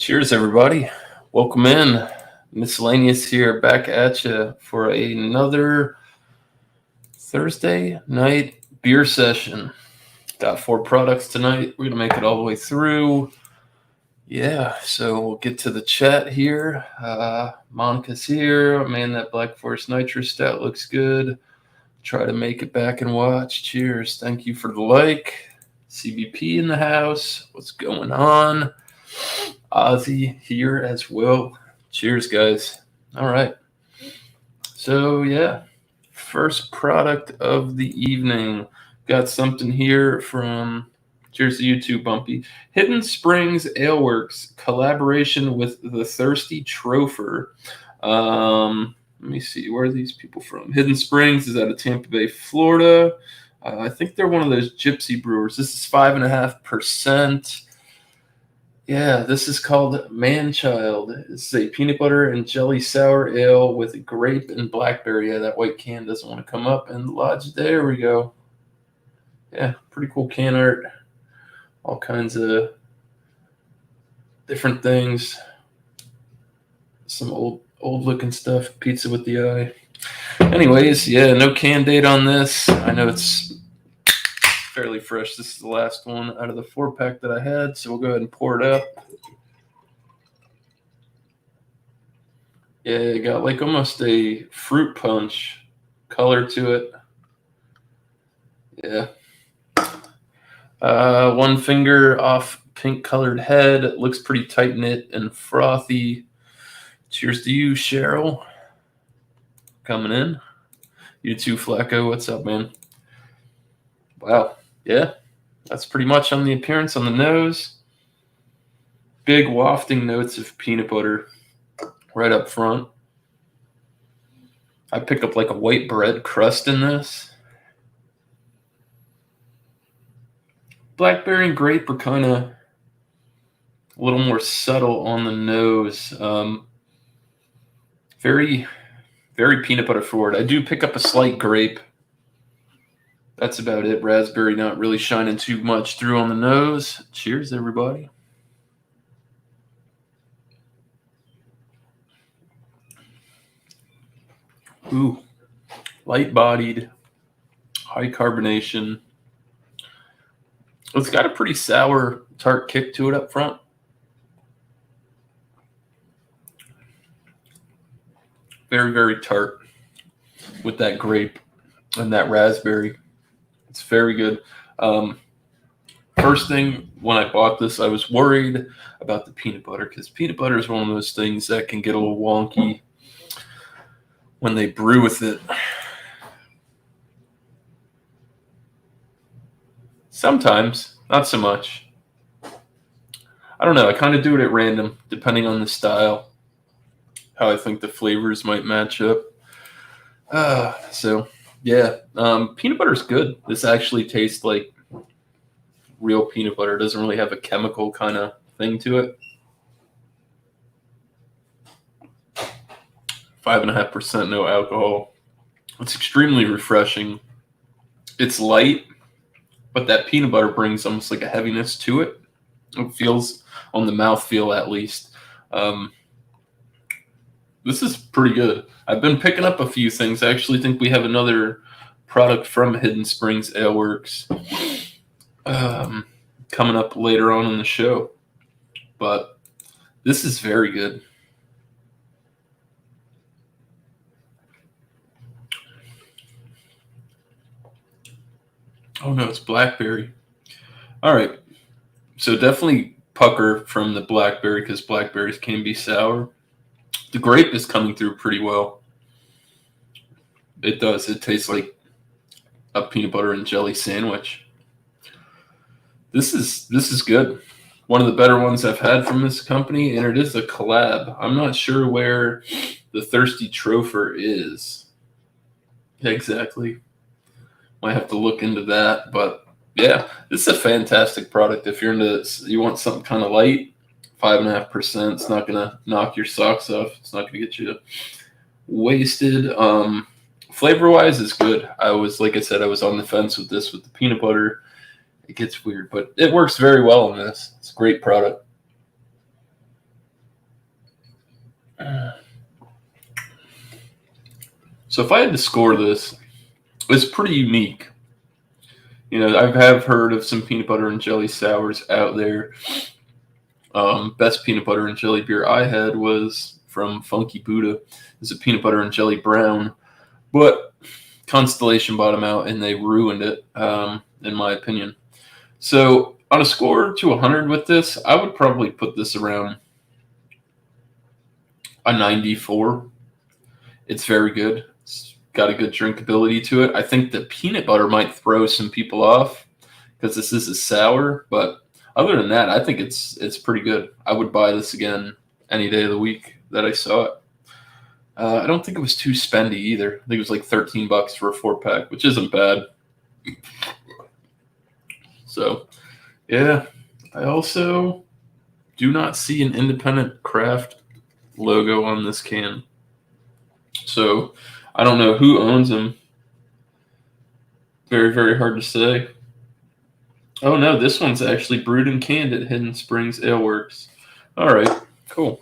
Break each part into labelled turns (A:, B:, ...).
A: Cheers, everybody. Welcome in. Miscellaneous here, back at you for another Thursday night beer session. Got 4 products tonight. We're going to make it all the way through. Yeah, so we'll get to the chat here. Monica's here. Man, that Black Forest Nitro Stout looks good. Try to make it back and watch. Cheers. Thank you for the like. CBP in the house. What's going on? Ozzy here as well. Cheers, guys. All right. So, yeah, first product of the evening. Got something here from, cheers to you too, Bumpy. Hidden Springs Aleworks, collaboration with the Thirsty Trofer. Let me see, where are these people from? Hidden Springs is out of Tampa Bay, Florida. I think they're one of those gypsy brewers. This is 5.5%. Yeah, this is called Man-Child. It's a peanut butter and jelly sour ale with grape and blackberry. Yeah, that white can doesn't want to come up. And Lodge, there we go. Yeah, pretty cool can art. All kinds of different things. Some old looking stuff. Pizza with the eye. Anyways, yeah, no can date on this. I know it's fairly fresh. This is the last one out of the 4-pack that I had, so we'll go ahead and pour it up. Yeah, it got like almost a fruit punch color to it. Yeah. One finger off pink colored head. It looks pretty tight knit and frothy. Cheers to you, Cheryl. Coming in. You too, Flacco. What's up, man? Wow. Yeah, that's pretty much on the appearance on the nose. Big wafting notes of peanut butter right up front. I pick up like a white bread crust in this. Blackberry and grape are kind of a little more subtle on the nose. Very, very peanut butter forward. I do pick up a slight grape. That's about it. Raspberry not really shining too much through on the nose. Cheers, everybody. Ooh, light-bodied, high carbonation. It's got a pretty sour, tart kick to it up front. Very, very tart with that grape and that raspberry. It's very good. First thing, when I bought this, I was worried about the peanut butter because peanut butter is one of those things that can get a little wonky when they brew with it. Sometimes, not so much. I don't know. I kind of do it at random, depending on the style, how I think the flavors might match up. Yeah, peanut butter is good. This actually tastes like real peanut butter. It doesn't really have a chemical kind of thing to it. 5.5%, no alcohol. It's extremely refreshing. It's light, but that peanut butter brings almost like a heaviness to it. It feels on the mouthfeel at least. This is pretty good. I've been picking up a few things. I actually think we have another product from Hidden Springs Aleworks coming up later on in the show. But this is very good. Oh, no, it's blackberry. All right. So definitely pucker from the blackberry because blackberries can be sour. The grape is coming through pretty well. It does. It tastes like a peanut butter and jelly sandwich. This is good. One of the better ones I've had from this company, and it is a collab. I'm not sure where the Thirsty Trofer is exactly. Might have to look into that, but yeah, this is a fantastic product. If you want something kind of light, 5.5%. It's not gonna knock your socks off. It's not gonna get you wasted. Flavor wise is good. Like I said, I was on the fence with this with the peanut butter. It gets weird, but it works very well in this. It's a great product. So if I had to score this, it's pretty unique. You know, I have heard of some peanut butter and jelly sours out there. Best peanut butter and jelly beer I had was from Funky Buddha. It's a peanut butter and jelly brown, but Constellation bought them out and they ruined it, in my opinion. So on a score to 100 with this, I would probably put this around a 94. It's very good. It's got a good drinkability to it. I think the peanut butter might throw some people off because this is a sour, but other than that, I think it's pretty good. I would buy this again any day of the week that I saw it. I don't think it was too spendy either. I think it was like $13 for a 4-pack, which isn't bad. So, yeah. I also do not see an independent craft logo on this can. So, I don't know who owns them. Very, very hard to say. Oh no, this one's actually brewed and canned at Hidden Springs Ale Works. All right, cool.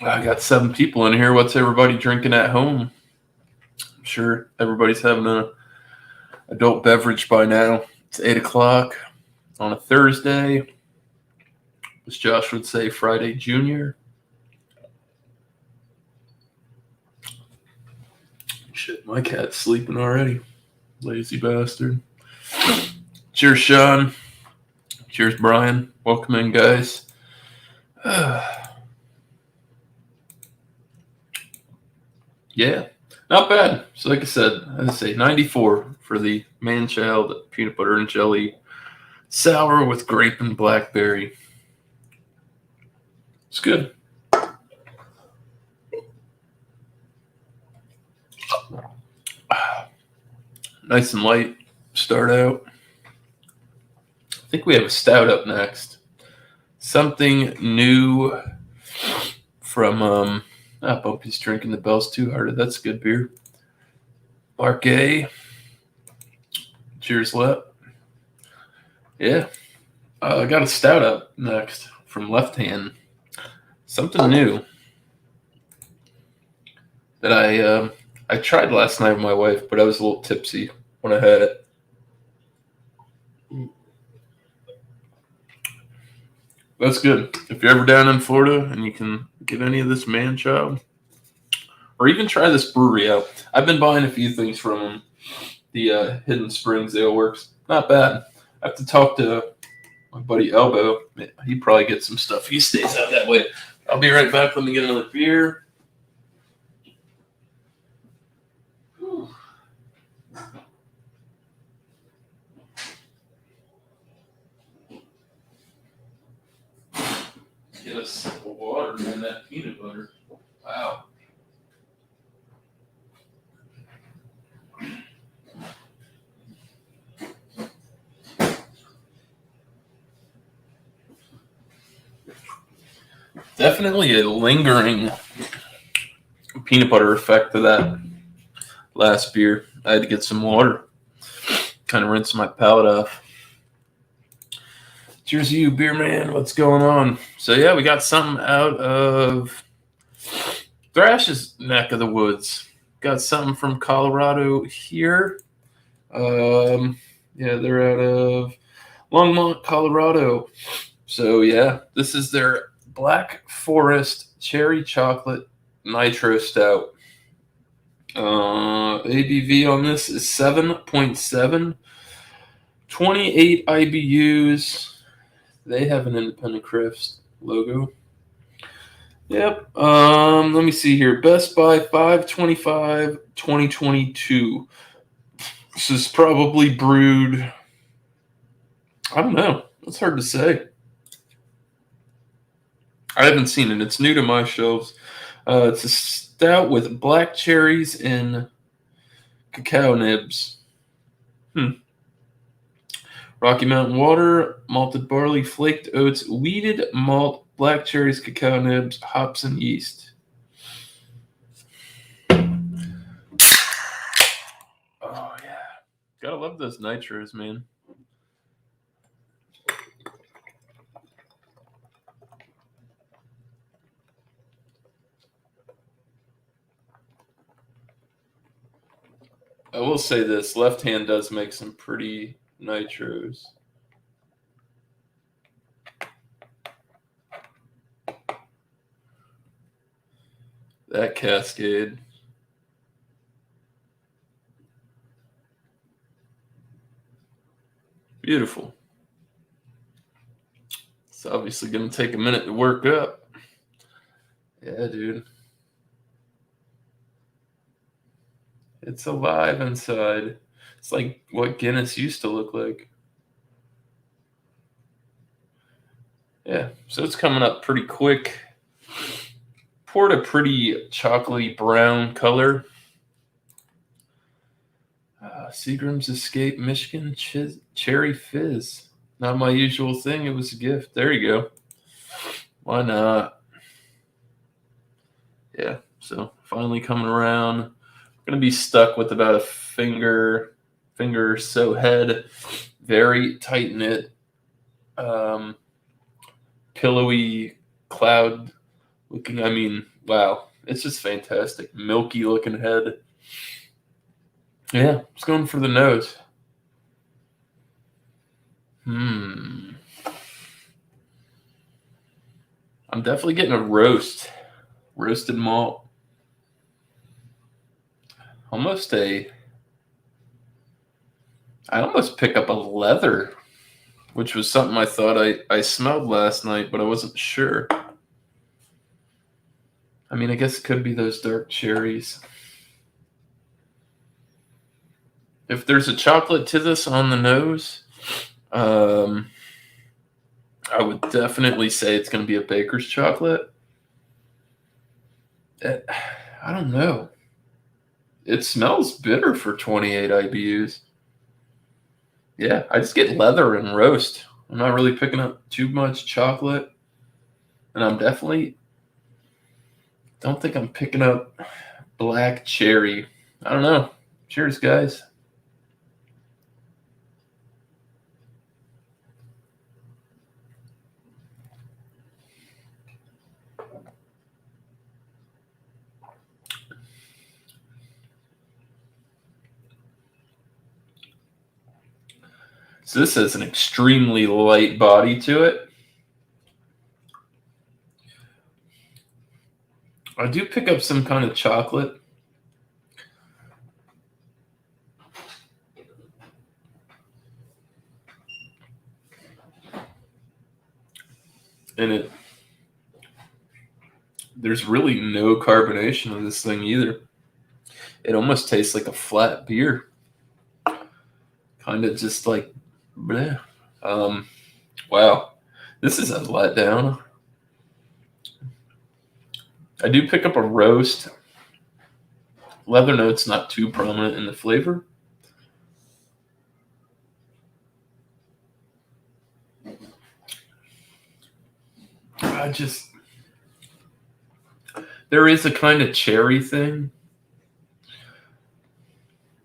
A: I got 7 people in here. What's everybody drinking at home? I'm sure everybody's having an adult beverage by now. It's 8 o'clock on a Thursday. As Josh would say, Friday Junior. Shit, my cat's sleeping already. Lazy bastard. Cheers, Sean. Cheers, Brian. Welcome in, guys. Yeah, not bad. So, like I said, I'd say 94 for the man-child peanut butter and jelly sour with grape and blackberry. It's good. Nice and light. Start out. I think we have a stout up next. Something new from Bumpy's drinking the Bell's Two Hearted. That's good beer. Mark A. Cheers, Lep. Yeah. I got a stout up next from Left Hand. Something new that I tried last night with my wife, but I was a little tipsy when I had it. That's good. If you're ever down in Florida and you can get any of this man-child, or even try this brewery out. I've been buying a few things from them. The Hidden Springs Ale Works. Not bad. I have to talk to my buddy Elbow. He probably gets some stuff. He stays out that way. I'll be right back. Let me get another beer. Get a sip of water and that peanut butter. Wow. Definitely a lingering peanut butter effect to that last beer. I had to get some water. Kind of rinse my palate off. Cheers to you, beer man. What's going on? So yeah, we got something out of Thrash's neck of the woods. Got something from Colorado here. Yeah, they're out of Longmont, Colorado. So yeah, this is their Black Forest Cherry Chocolate Nitro Stout. ABV on this is 7.7. 28 IBUs. They have an independent craft logo. Yep. Let me see here. Best by 5/25/2022. This is probably brewed. I don't know. It's hard to say. I haven't seen it. It's new to my shelves. It's a stout with black cherries and cacao nibs. Rocky Mountain water, malted barley, flaked oats, weeded malt, black cherries, cacao nibs, hops, and yeast. Oh, yeah. Gotta love those nitros, man. I will say this: Left Hand does make some pretty nitros. That Cascade. Beautiful. It's obviously going to take a minute to work up. Yeah, dude. It's alive inside. It's like what Guinness used to look like. Yeah, so it's coming up pretty quick. Poured a pretty chocolatey brown color. Seagram's Escape Michigan Cherry Fizz. Not my usual thing. It was a gift. There you go. Why not? Yeah, so finally coming around. I'm going to be stuck with about a finger or so head. Very tight knit. Pillowy cloud looking. I mean, wow. It's just fantastic. Milky looking head. Yeah, it's going for the nose. I'm definitely getting a roasted malt. I almost pick up a leather, which was something I thought I smelled last night, but I wasn't sure. I mean, I guess it could be those dark cherries. If there's a chocolate to this on the nose, I would definitely say it's going to be a baker's chocolate. I don't know. It smells bitter for 28 IBUs. Yeah, I just get leather and roast. I'm not really picking up too much chocolate. And I'm definitely don't think I'm picking up black cherry. I don't know. Cheers, guys. So this has an extremely light body to it. I do pick up some kind of chocolate. And there's really no carbonation in this thing either. It almost tastes like a flat beer. Kind of just like, bleh. Wow. This is a letdown. I do pick up a roast. Leather note's not too prominent in the flavor. There is a kind of cherry thing,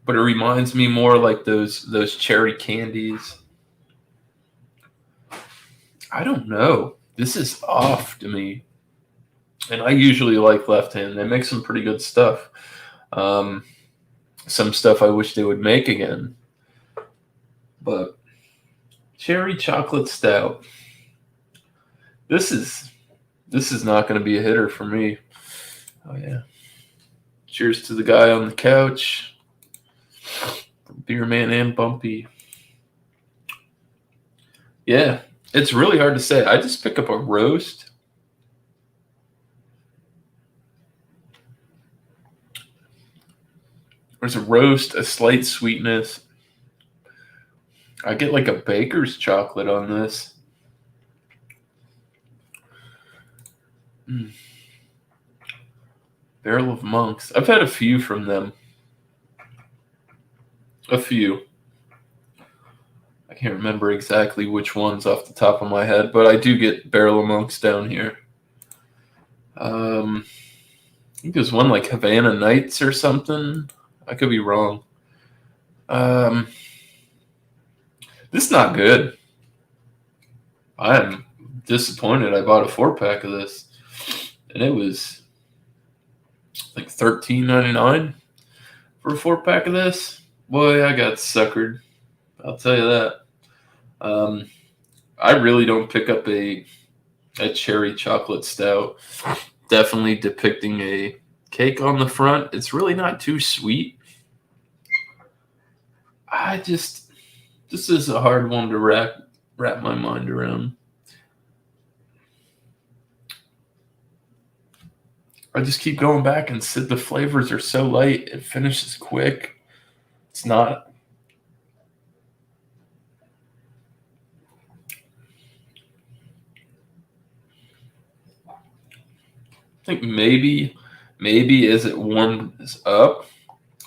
A: but it reminds me more like those cherry candies. I don't know. This is off to me. And I usually like Left Hand. They make some pretty good stuff. Some stuff I wish they would make again. But cherry chocolate stout. This is not going to be a hitter for me. Oh yeah. Cheers to the guy on the couch. Beer Man and Bumpy. Yeah, it's really hard to say. I just pick up a roast. There's a roast, a slight sweetness. I get like a baker's chocolate on this. Barrel of Monks. I've had a few from them. A few. I can't remember exactly which ones off the top of my head, but I do get Barrel of Monks down here. I think there's one like Havana Nights or something. I could be wrong. This is not good. I am disappointed. I bought a 4-pack of this, and it was like $13.99 for a 4-pack of this. Boy, I got suckered. I'll tell you that. I really don't pick up a cherry chocolate stout. Definitely depicting a cake on the front. It's really not too sweet. This is a hard one to wrap my mind around. I just keep going back and the flavors are so light. It finishes quick. It's not. I think maybe as it warms up,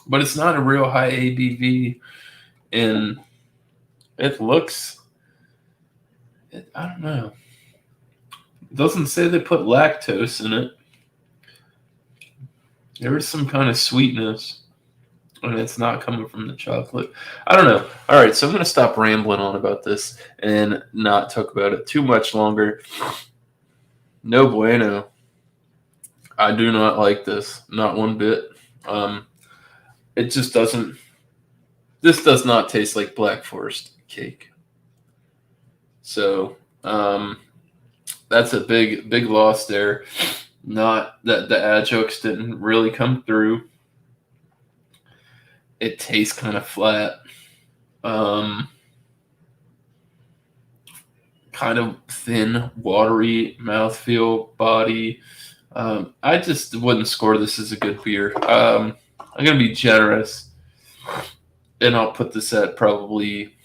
A: but it's not a real high ABV, and it looks. I don't know. It doesn't say they put lactose in it. There is some kind of sweetness, and it's not coming from the chocolate. I don't know. All right, so I'm going to stop rambling on about this and not talk about it too much longer. No bueno. I do not like this, not one bit. It just doesn't. This does not taste like Black Forest cake. So that's a big loss there. Not that the adjuncts didn't really come through. It tastes kind of flat. Kind of thin, watery mouthfeel, body. I just wouldn't score this as a good beer. I'm going to be generous, and I'll put this at probably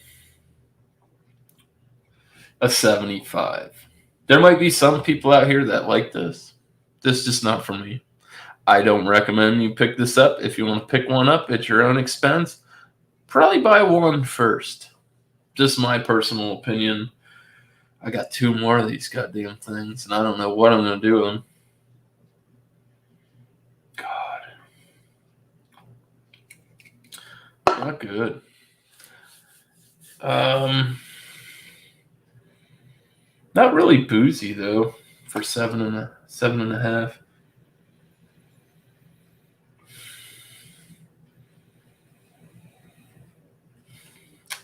A: a 75. There might be some people out here that like this. This is just not for me. I don't recommend you pick this up. If you want to pick one up at your own expense, probably buy one first. Just my personal opinion. I got 2 more of these goddamn things, and I don't know what I'm going to do with them. Not good. Not really boozy though for 7.5.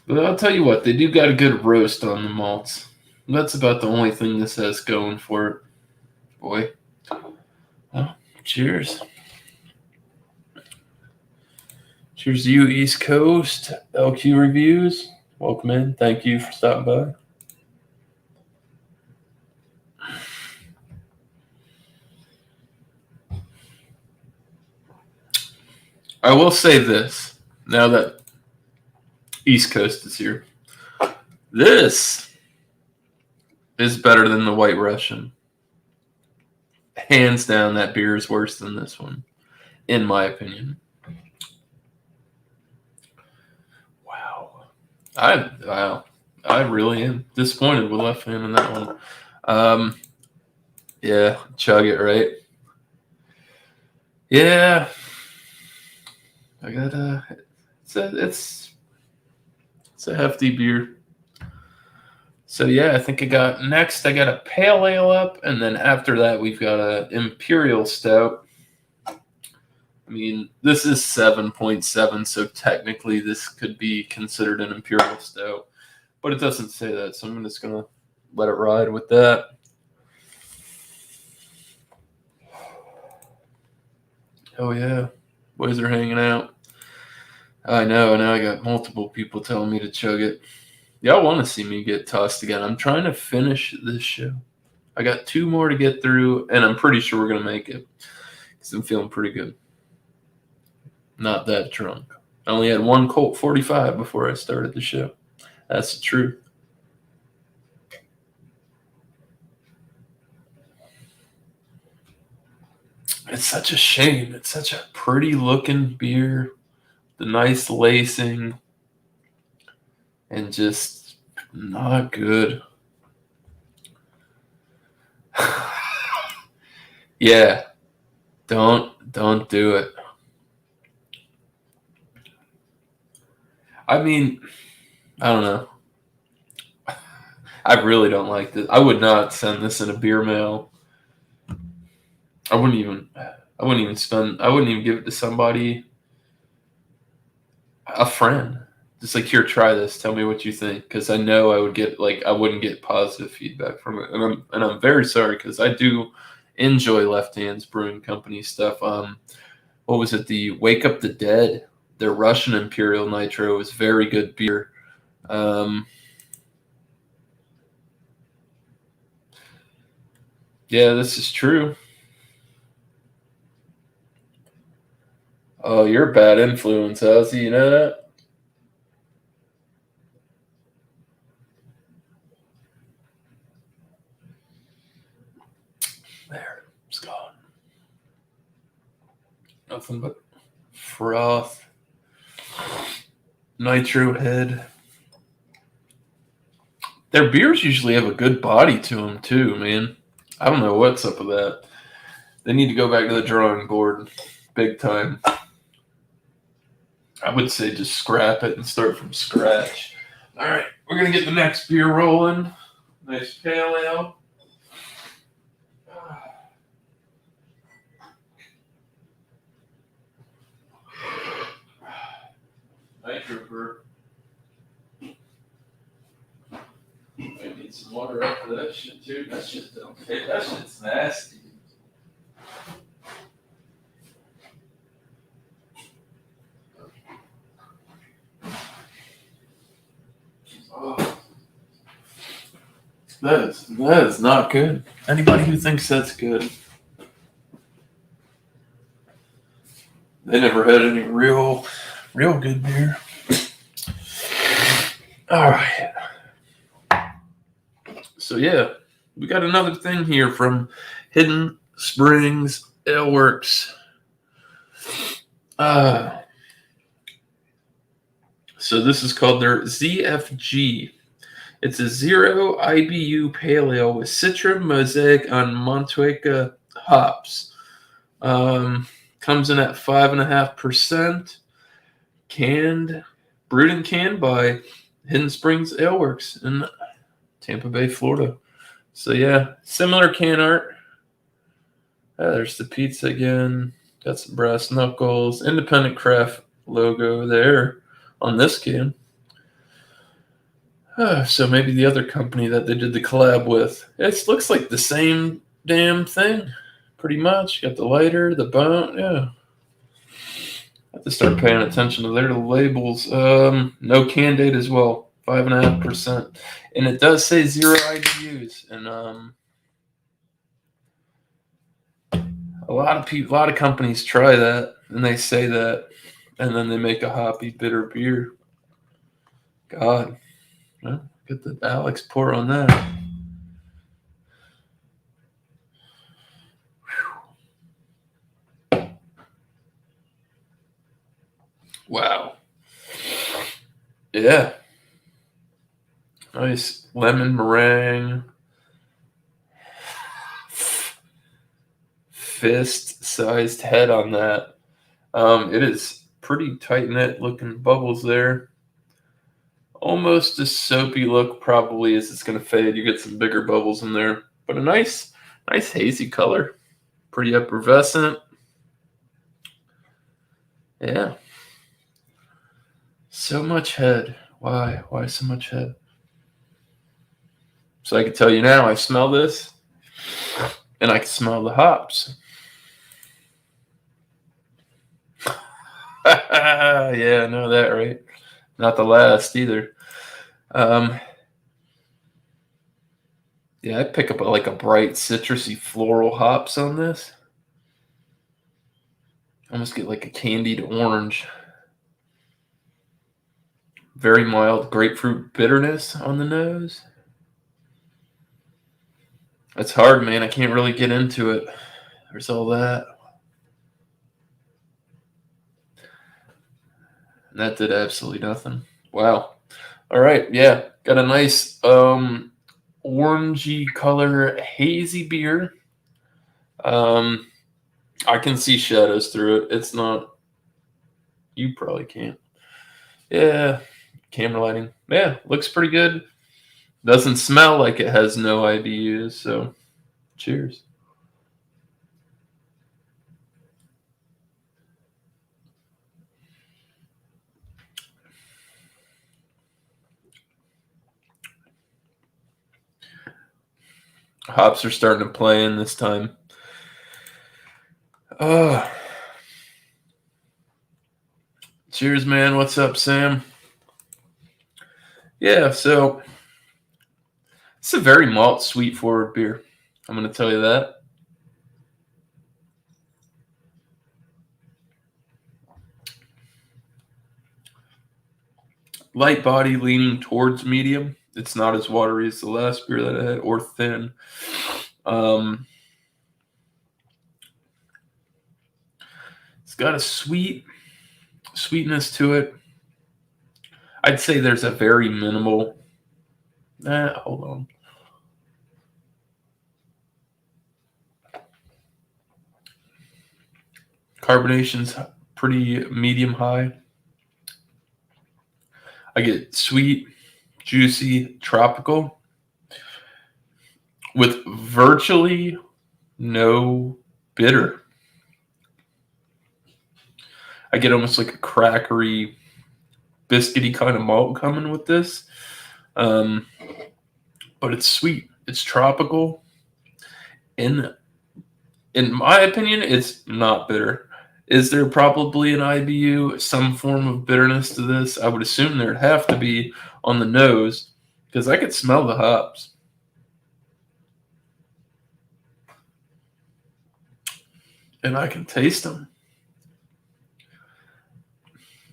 A: But I'll tell you what, they do got a good roast on the malts. That's about the only thing this has going for it. Boy. Well, cheers. Cheers to you, East Coast. LQ Reviews. Welcome in. Thank you for stopping by. I will say this, now that East Coast is here. This is better than the White Russian. Hands down, that beer is worse than this one, in my opinion. I really am disappointed with Left Hand in that one. Yeah, chug it, right? Yeah. I got it's a hefty beer. So yeah, I think I got a pale ale up, and then after that we've got a imperial stout. I mean, this is 7.7, so technically this could be considered an imperial stout, but it doesn't say that, so I'm just gonna let it ride with that. Oh yeah, boys are hanging out. I know. Now I got multiple people telling me to chug it. Y'all want to see me get tossed again. I'm trying to finish this show. I got 2 more to get through, and I'm pretty sure we're gonna make it because I'm feeling pretty good. Not that drunk. I only had 1 Colt 45 before I started the show. That's the truth. It's such a shame. It's such a pretty looking beer. The nice lacing. And just not good. Yeah. Don't do it. I mean, I don't know. I really don't like this. I would not send this in a beer mail. I wouldn't even give it to somebody A friend. Just like, here, try this. Tell me what you think, because I know I wouldn't get positive feedback from it, and I'm very sorry because I do enjoy Left Hands Brewing Company stuff. What was it? The Wake Up the Dead. Their Russian Imperial Nitro is very good beer. Yeah, this is true. Oh, you're a bad influence, Ozzy. You know that? There, it's gone. Nothing but froth. Nitro Head. Their beers usually have a good body to them too, man. I don't know what's up with that. They need to go back to the drawing board, big time. I would say just scrap it and start from scratch. All right, we're gonna get the next beer rolling. Nice pale ale. Nitro Brew. I need some water after that shit too. That shit don't fit. That shit's nasty. Oh, that is not good. Anybody who thinks that's good, they never had any real good beer. All right. So yeah, we got another thing here from Hidden Springs Ale Works. So this is called their ZFG. It's a 0 IBU pale ale with Citra, Mosaic, on Montueca hops. Comes in at 5.5%. Brewed and canned by Hidden Springs Ale Works in Tampa Bay, Florida. So yeah, similar can art. There's the pizza again. Got some brass knuckles. Independent Craft logo there on this can. So maybe the other company that they did the collab with. It looks like the same damn thing, pretty much. Got the lighter, the bone. Yeah. I have to start paying attention to their labels. No can date as well. 5.5%. And it does say 0 IBUs. And a lot of companies try that, and they say that, and then they make a hoppy, bitter beer. God. Well, get the Alex pour on that. Wow. Yeah. Nice lemon meringue. Fist-sized head on that. It is pretty tight-knit looking bubbles there. Almost a soapy look probably as it's going to fade. You get some bigger bubbles in there. But a nice hazy color. Pretty effervescent. Yeah. So much head. Why? Why so much head? So I can tell you now, I smell this, and I can smell the hops. Yeah, I know that, right? Not the last either. Yeah, I pick up like a bright citrusy floral hops on this. Almost get like a candied orange. Very mild grapefruit bitterness on the nose. It's hard, man. I can't really get into it. There's all that. And that did absolutely nothing. Wow. All right, yeah. Got a nice orangey color hazy beer. I can see shadows through it. It's not. You probably can't. Yeah, camera lighting. Yeah, looks pretty good. Doesn't smell like it has no IBUs. So, cheers. Hops are starting to play in this time. Cheers, man. What's up, Sam? Yeah, so it's a very malt, sweet forward beer. I'm going to tell you that. Light body leaning towards medium. It's not as watery as the last beer that I had, or thin. It's got a sweetness to it. I'd say there's a very minimal. Hold on. Carbonation's pretty medium high. I get sweet, juicy, tropical with virtually no bitter. I get almost like a crackery, biscuity kind of malt coming with this. But it's sweet. It's tropical. In my opinion, it's not bitter. Is there probably an IBU, some form of bitterness to this? I would assume there'd have to be on the nose because I could smell the hops. And I can taste them.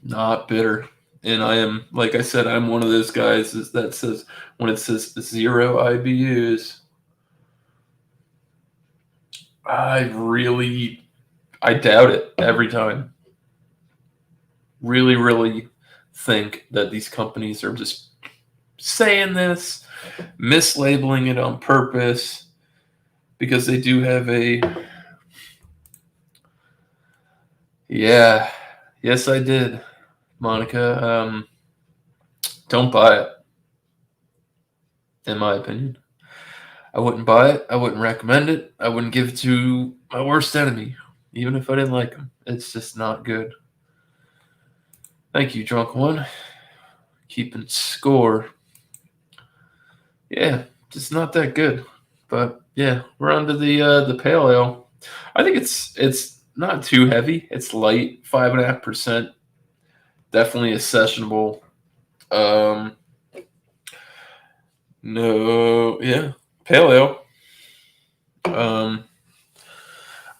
A: Not bitter. And I am, like I said, I'm one of those guys that says when it says 0 IBUs, I doubt it every time. Really, really think that these companies are just saying this, mislabeling it on purpose, because they do have a. Yeah, yes, I did, Monica. Don't buy it, in my opinion. I wouldn't buy it. I wouldn't recommend it. I wouldn't give it to my worst enemy, even if I didn't like him. It's just not good. Thank you, Drunk One. Keeping score. Yeah, just not that good. But yeah, we're on to the pale ale. I think it's not too heavy. It's light, 5.5%. Definitely a sessionable. No, yeah, pale ale.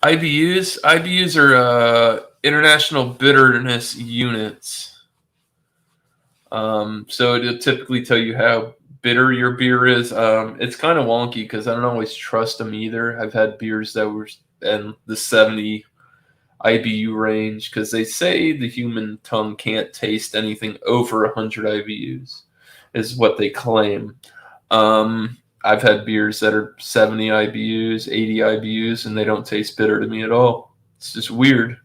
A: IBUs are international bitterness units. So it'll typically tell you how bitter your beer is. It's kind of wonky because I don't always trust them either. I've had beers that were in the 70 IBU range because they say the human tongue can't taste anything over 100 IBUs, is what they claim. I've had beers that are 70 IBUs, 80 IBUs, and they don't taste bitter to me at all. It's just weird.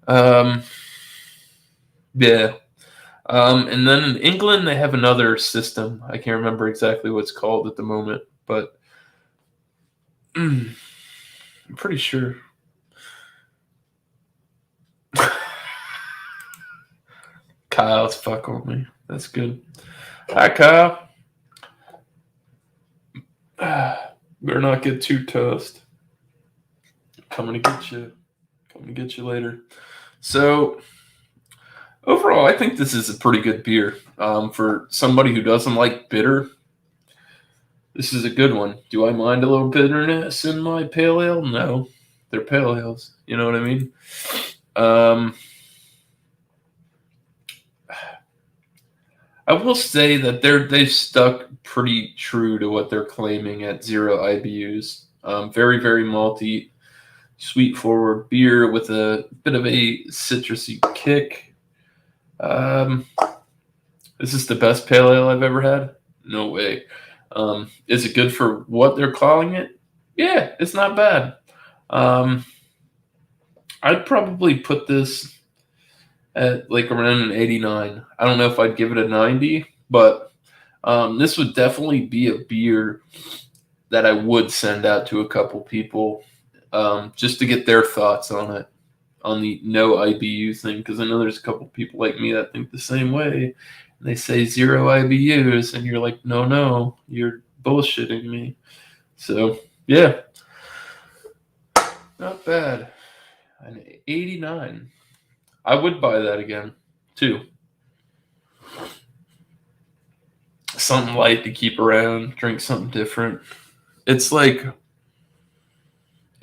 A: Yeah. And then in England, they have another system. I can't remember exactly what it's called at the moment, but I'm pretty sure. Kyle's fucking with me. That's good. Hi, Kyle. Better not get too toast. Coming to get you later. So overall, I think this is a pretty good beer. For somebody who doesn't like bitter, this is a good one. Do I mind a little bitterness in my pale ale? No. They're pale ales. You know what I mean? I will say that they've stuck pretty true to what they're claiming at 0 IBUs. Very, very malty, sweet forward beer with a bit of a citrusy kick. Is this the best pale ale I've ever had? No way. Is it good for what they're calling it? Yeah, it's not bad. I'd probably put this at like around an 89. I don't know if I'd give it a 90, but this would definitely be a beer that I would send out to a couple people just to get their thoughts on it, on the no IBU thing, because I know there's a couple people like me that think the same way. And they say 0 IBUs, and you're like, no, you're bullshitting me. So, yeah, not bad. An 89. I would buy that again, too. Something light to keep around, drink something different. It's like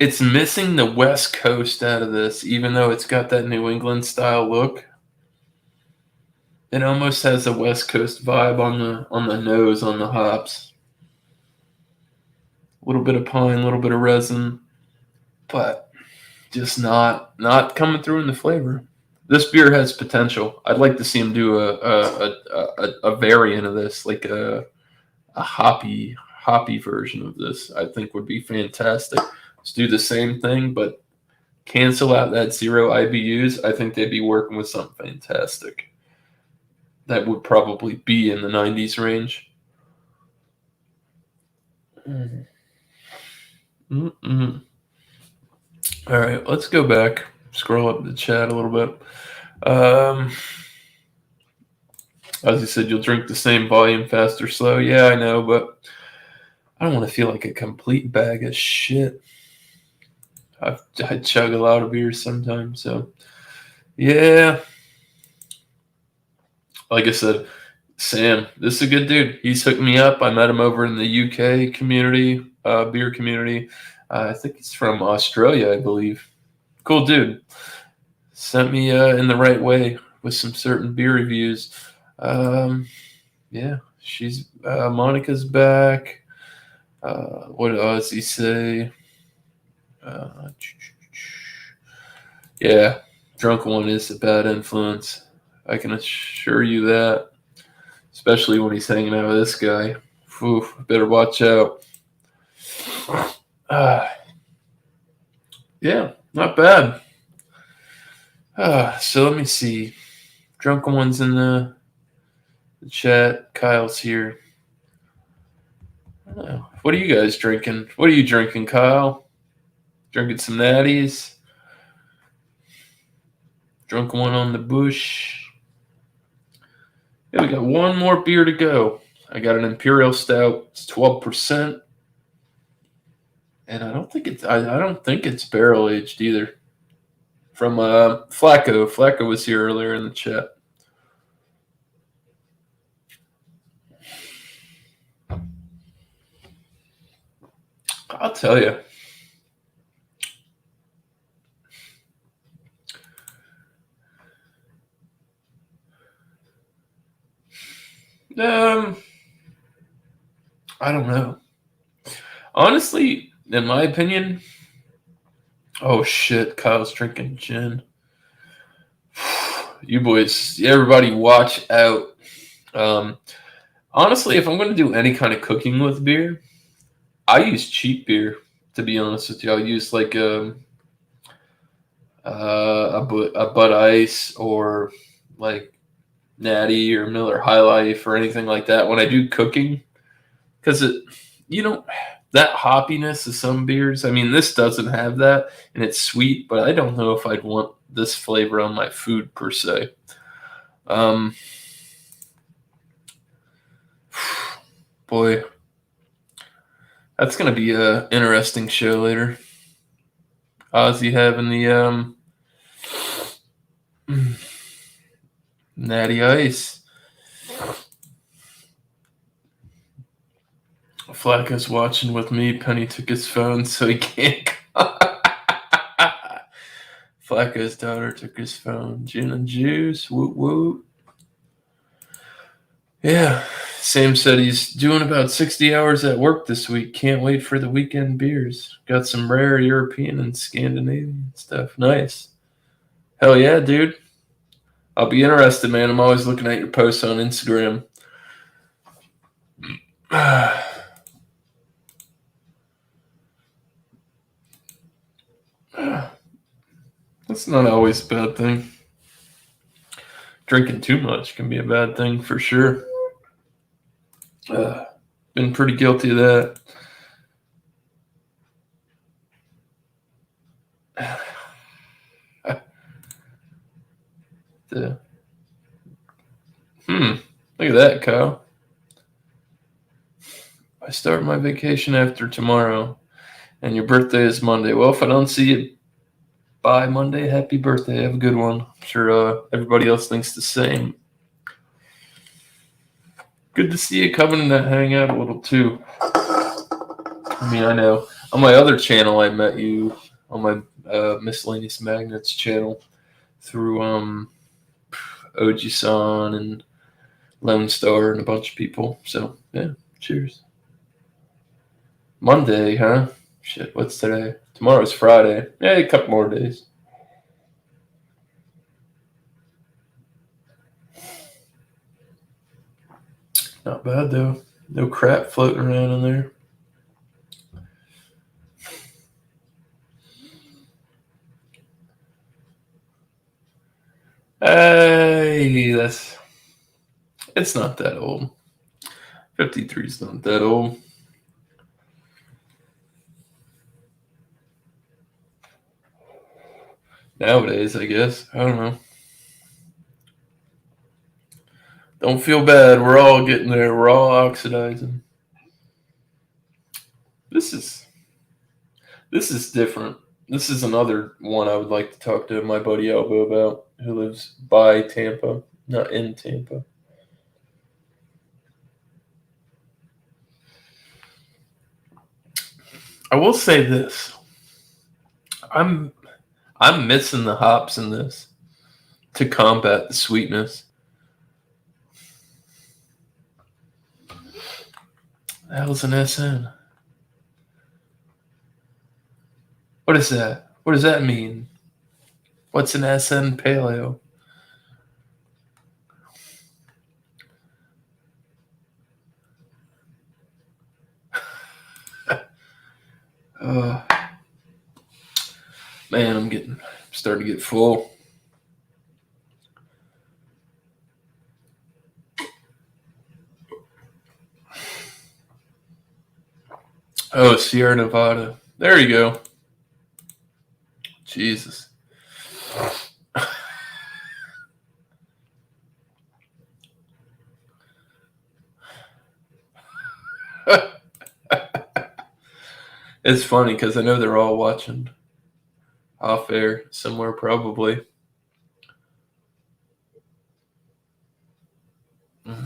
A: it's missing the West Coast out of this, even though it's got that New England style look. It almost has a West Coast vibe on the nose, on the hops. A little bit of pine, a little bit of resin, but just not coming through in the flavor. This beer has potential. I'd like to see him do a variant of this, like a hoppy version of this. I think would be fantastic. Let's do the same thing, but cancel out that 0 IBUs. I think they'd be working with something fantastic. That would probably be in the 90s range. Mm-mm. All right, let's go back. Scroll up the chat a little bit. As you said, you'll drink the same volume fast or slow. Yeah, I know, but I don't want to feel like a complete bag of shit. I chug a lot of beers sometimes, so yeah. Like I said, Sam, this is a good dude. He's hooked me up. I met him over in the UK community, beer community. I think he's from Australia, I believe. Cool dude. Sent me in the right way with some certain beer reviews. Yeah, she's Monica's back. What does he say? Yeah, drunk one is a bad influence. I can assure you that. Especially when he's hanging out with this guy. Oof, better watch out. Yeah, not bad. So let me see. Drunken one's in the chat. Kyle's here. What are you guys drinking? What are you drinking, Kyle? Drinking some natties? Drunken one on the bush. Yeah, we got one more beer to go. I got an Imperial Stout. It's 12%. And I don't think it's barrel aged either. From Flacco. Flacco was here earlier in the chat. I'll tell you. I don't know. Honestly, in my opinion, oh shit, Kyle's drinking gin. You boys, everybody watch out. Honestly, if I'm going to do any kind of cooking with beer, I use cheap beer, to be honest with you. I'll use like a Bud Ice or like Natty or Miller High Life or anything like that when I do cooking. Because that hoppiness of some beers, I mean, this doesn't have that, and it's sweet, but I don't know if I'd want this flavor on my food per se. Boy, that's going to be an interesting show later. Ozzy having the Natty Ice. Flacco's watching with me. Penny took his phone, so he can't. Flacco's daughter took his phone. Gin and juice. Woot woot. Yeah. Sam said he's doing about 60 hours at work this week. Can't wait for the weekend beers. Got some rare European and Scandinavian stuff. Nice. Hell yeah, dude. I'll be interested, man. I'm always looking at your posts on Instagram. That's not always a bad thing. Drinking too much can be a bad thing for sure. Been pretty guilty of that. Look at that, Kyle. start my vacation after tomorrow, and your birthday is Monday. Well, if I don't see you by Monday, happy birthday. Have a good one. I'm sure everybody else thinks the same. Good to see you coming to hang out a little too. I mean, I know on my other channel I met you on my Miscellaneous Magnets channel through Oji-san and Lone Star and a bunch of people. So yeah, cheers. Monday, huh? Shit, what's today? Tomorrow's Friday. Yeah, a couple more days. Not bad though. No crap floating around in there. Hey, it's not that old. 53 is not that old. Nowadays, I guess. I don't know. Don't feel bad. We're all getting there. We're all oxidizing. This is different. This is another one I would like to talk to my buddy Elbow about, who lives by Tampa, not in Tampa. I will say this. I'm missing the hops in this to combat the sweetness. The hell's an SN? What is that? What does that mean? What's an SN Paleo? Man, I'm starting to get full. Oh, Sierra Nevada. There you go. Jesus. It's funny because I know they're all watching off air somewhere probably. All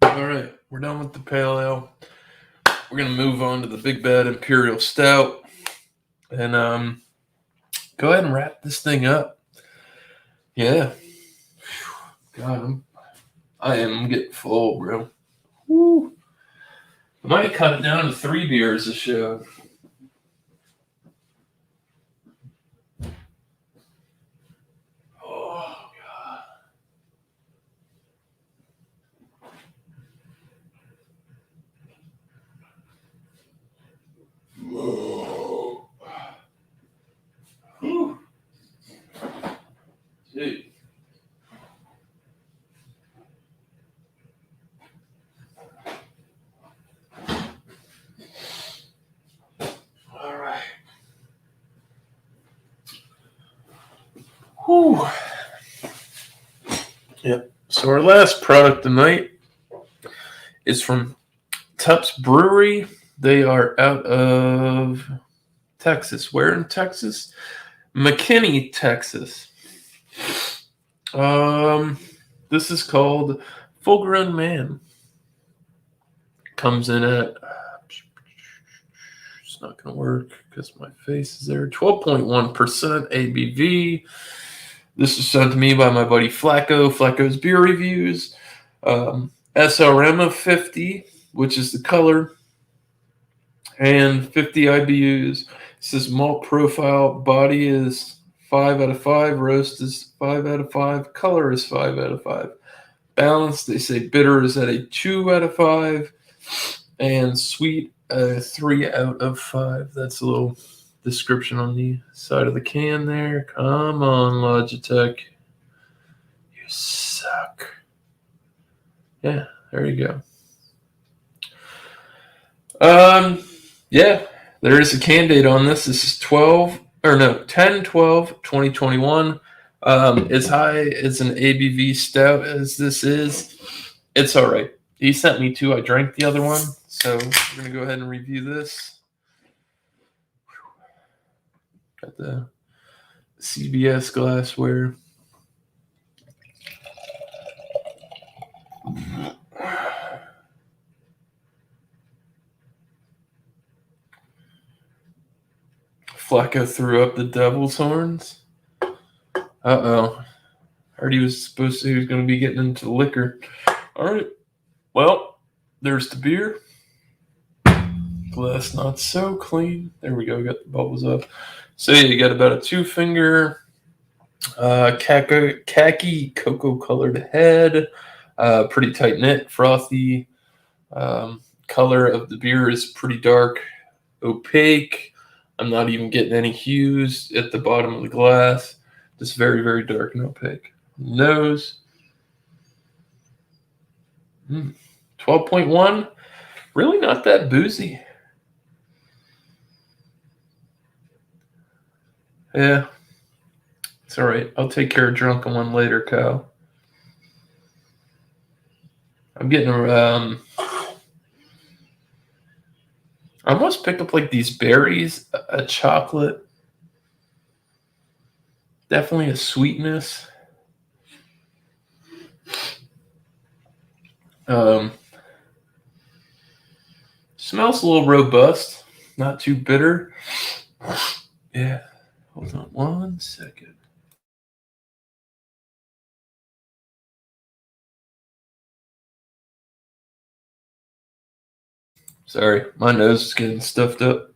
A: right, we're done with the pale ale. We're gonna move on to the Big Bad Imperial Stout, and go ahead and wrap this thing up. Yeah, God, I am getting full, bro. Woo. I might cut it down to 3 beers a show. Oh God. Whoa. Whew. Dude. All right. Whew. Yep. So our last product tonight is from Tups Brewery. They are out of Texas. Where in Texas? McKinney, Texas. This is called Full Grown Man. Comes in at, it's not going to work because my face is there, 12.1% ABV. This is sent to me by my buddy Flacco, Flacco's Beer Reviews. SRM of 50, which is the color, and 50 IBUs. It says malt profile, body is 5 out of 5, roast is 5 out of 5, color is 5 out of 5. Balance, they say bitter is at a 2 out of 5, and sweet 3 out of 5. That's a little description on the side of the can there. Come on, Logitech. You suck. Yeah, there you go. Yeah, there is a can date on this. This is 10/12/2021. As high as an ABV stout as this is, it's all right. He sent me two. I drank the other one. So we're going to go ahead and review this. Got the CBS glassware. Flacco threw up the devil's horns. Uh-oh. Heard he was going to be getting into the liquor. All right. Well, there's the beer. Glass not so clean. There we go. Got the bubbles up. So yeah, you got about a 2-finger khaki cocoa colored head. Pretty tight knit, frothy. Color of the beer is pretty dark, opaque. I'm not even getting any hues at the bottom of the glass. Just very, very dark and opaque. Nose. 12.1. Really not that boozy. Yeah. It's all right. I'll take care of drunken one later, Kyle. I'm getting I almost picked up like these berries, a chocolate. Definitely a sweetness. Smells a little robust, not too bitter. Yeah. Hold on 1 second. Sorry, my nose is getting stuffed up.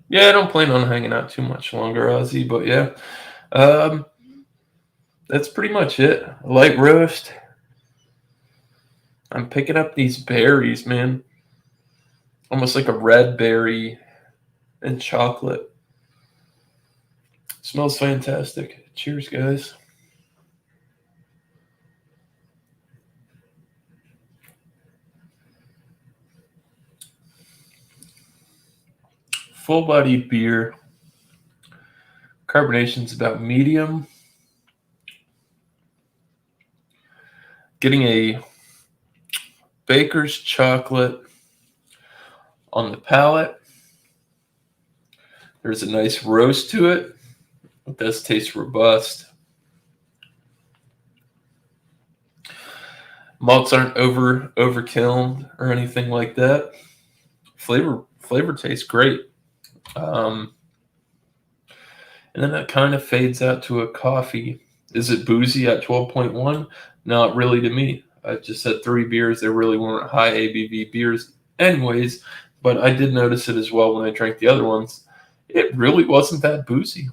A: Yeah, I don't plan on hanging out too much longer, Ozzy, but yeah. That's pretty much it. Light roast. I'm picking up these berries, man. Almost like a red berry and chocolate. Smells fantastic. Cheers, guys. Full-bodied beer. Carbonation's about medium. Getting a baker's chocolate on the palate. There's a nice roast to it. It does taste robust. Malts aren't overkilled or anything like that. Flavor tastes great. And then it kind of fades out to a coffee. Is it boozy at 12.1? Not really to me. I just had 3 beers. They really weren't high ABV beers anyways, but I did notice it as well when I drank the other ones. It really wasn't that boozy.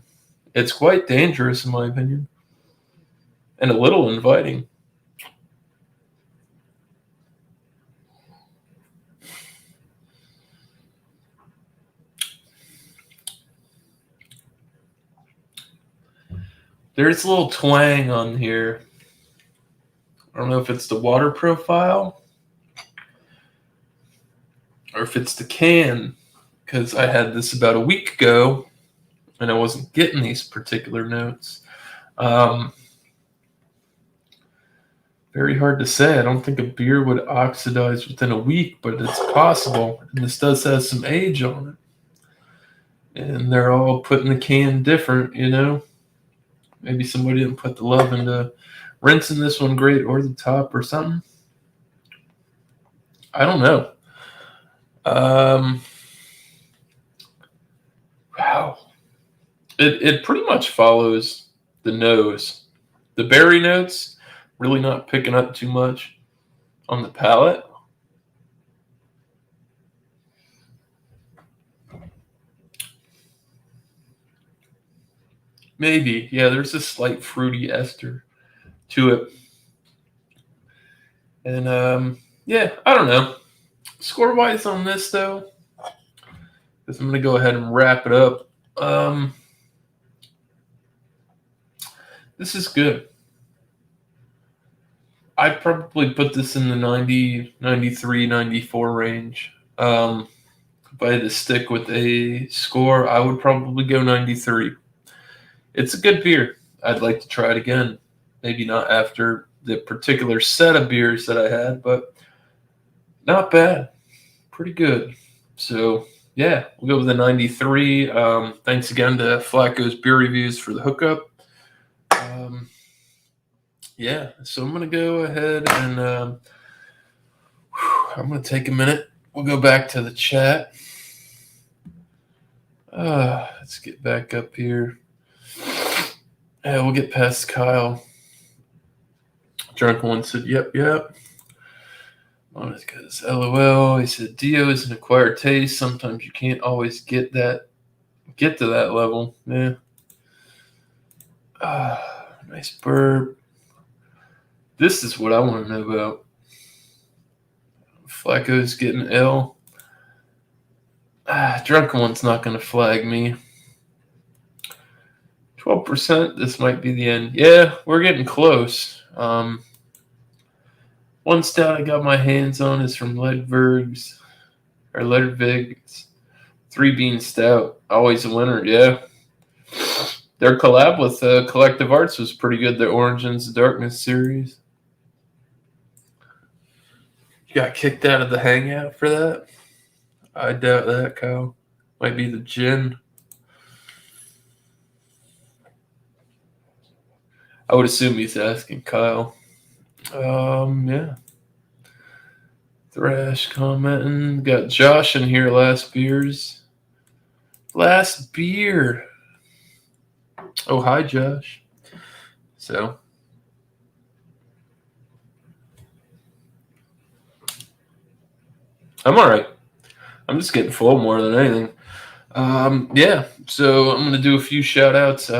A: It's quite dangerous in my opinion, and a little inviting. There's a little twang on here. I don't know if it's the water profile or if it's the can, because I had this about a week ago and I wasn't getting these particular notes. Very hard to say. I don't think a beer would oxidize within a week, but it's possible. And this does have some age on it. And they're all putting the can different, you know? Maybe somebody didn't put the love into rinsing this one great or the top or something. I don't know. Wow. It pretty much follows the nose. The berry notes, really not picking up too much on the palate. Maybe. Yeah, there's a slight fruity ester to it. And yeah, I don't know. Score wise on this though, because I'm gonna go ahead and wrap it up. This is good. I'd probably put this in the 90, 93, 94 range. If I had to stick with a score, I would probably go 93. It's a good beer. I'd like to try it again. Maybe not after the particular set of beers that I had, but not bad. Pretty good. So, yeah, we'll go with the 93. Thanks again to Flacco's Beer Reviews for the hookup. Yeah, so I'm going to go ahead and I'm going to take a minute. We'll go back to the chat. Let's get back up here. Yeah, we'll get past Kyle. Drunken One said, yep. Honest because LOL. He said, Dio is an acquired taste. Sometimes you can't always get to that level. Yeah. Nice burp. This is what I want to know about. Flacco's getting L. Drunken One's not going to flag me. 12%. This might be the end. Yeah, we're getting close. One stout I got my hands on is from Ledvig's 3-bean stout. Always a winner, yeah. Their collab with Collective Arts was pretty good. The Orange Into Darkness series. You got kicked out of the hangout for that? I doubt that, Kyle. Might be the gin. I would assume he's asking Kyle. Yeah. Thrash commenting. Got Josh in here. Last beer. Oh, hi, Josh. So. I'm all right. I'm just getting full more than anything. Yeah. So I'm going to do a few shout outs.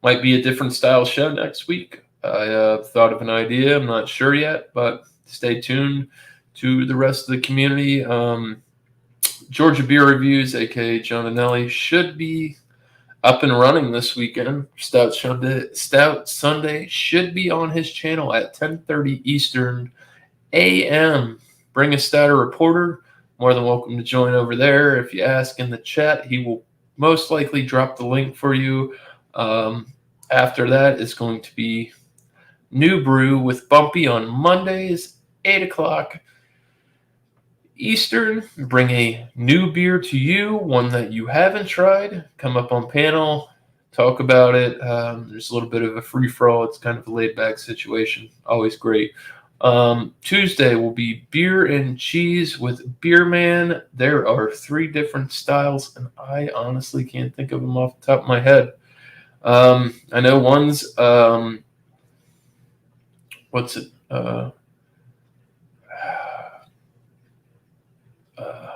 A: Might be a different style show next week. I thought of an idea. I'm not sure yet, but stay tuned to the rest of the community. Georgia Beer Reviews, a.k.a. John and Nelly, should be up and running this weekend. Stout Sunday should be on his channel at 10:30 Eastern a.m. Bring a Stouter reporter. More than welcome to join over there. If you ask in the chat, he will most likely drop the link for you. After that is going to be New Brew with Bumpy on Mondays, 8 o'clock Eastern. Bring a new beer to you, one that you haven't tried. Come up on panel, talk about it. There's a little bit of a free-for-all. It's kind of a laid-back situation. Always great. Tuesday will be Beer and Cheese with Beer Man. There are 3 different styles, and I honestly can't think of them off the top of my head. I know one's what's it?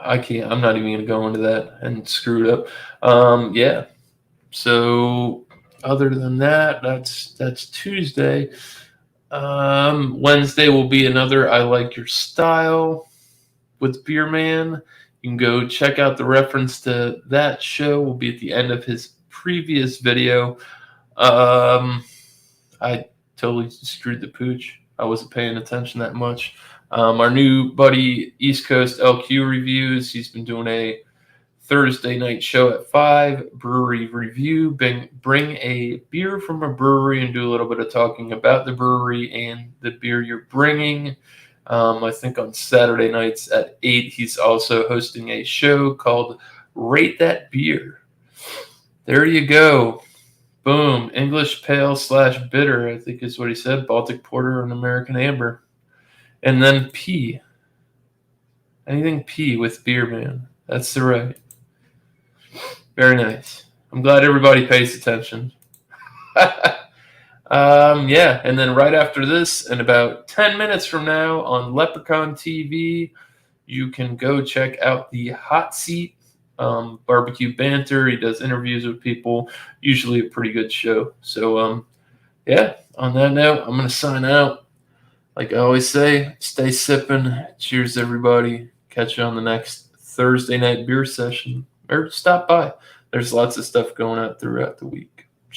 A: I can't. I'm not even going to go into that and screw it up. Yeah. So other than that, that's Tuesday. Wednesday will be another I Like Your Style with Beer Man. You can go check out the reference to that show. Will be at the end of his previous video. I totally screwed the pooch. I wasn't paying attention that much. Our new buddy East Coast LQ Reviews. He's been doing a Thursday night show at 5. Brewery review. Bring a beer from a brewery and do a little bit of talking about the brewery and the beer you're bringing. I think on Saturday nights at 8, he's also hosting a show called Rate That Beer. There you go. Boom. English Pale / Bitter, I think is what he said. Baltic Porter and American Amber. And then P. Anything P with Beer Man. That's the right. Very nice. I'm glad everybody pays attention. Yeah, and then right after this, in about 10 minutes from now on Leprechaun TV, you can go check out the Hot Seat barbecue banter. He does interviews with people, usually a pretty good show. So, yeah, on that note, I'm going to sign out. Like I always say, stay sipping. Cheers, everybody. Catch you on the next Thursday night beer session. Or stop by. There's lots of stuff going on throughout the week.